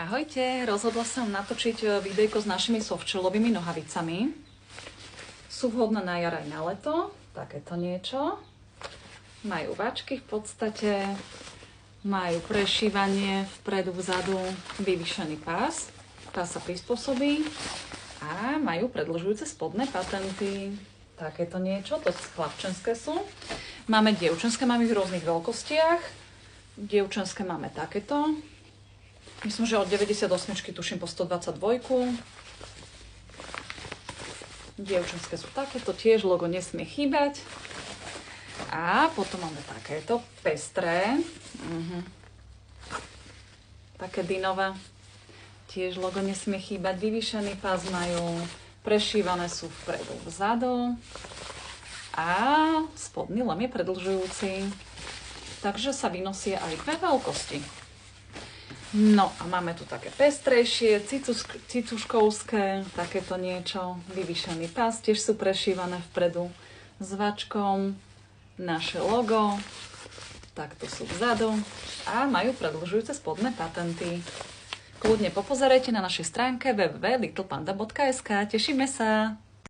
Ahojte, rozhodla som natočiť videjko s našimi softšelovými nohavicami. Sú vhodné na jar aj na leto, takéto niečo. Majú váčky v podstate, majú prešívanie vpredu, vzadu, vyvýšený pás. Pás sa prispôsobí a majú predĺžujúce spodné patenty. Takéto niečo, to chlapčenské sú. Máme dievčenské, máme v rôznych veľkostiach. Dievčenské máme takéto. Myslím, že od 98 tuším po 122. Dievčenské sú takéto, tiež logo nesmie chýbať. A potom máme takéto pestré. Také dynové. Tiež logo nesmie chýbať. Vyvýšený pás majú, prešívané sú vpredu, vzadu. A spodný lem je predĺžujúci. Takže sa vynosie aj dve veľkosti. No a máme tu také pestrejšie, cicuškovské, takéto niečo, vyvýšený pás, tiež sú prešívané vpredu s vačkom, naše logo, takto sú vzadu a majú predĺžujúce spodné patenty. Kľudne popozerajte na našej stránke www.littlepanda.sk, tešíme sa!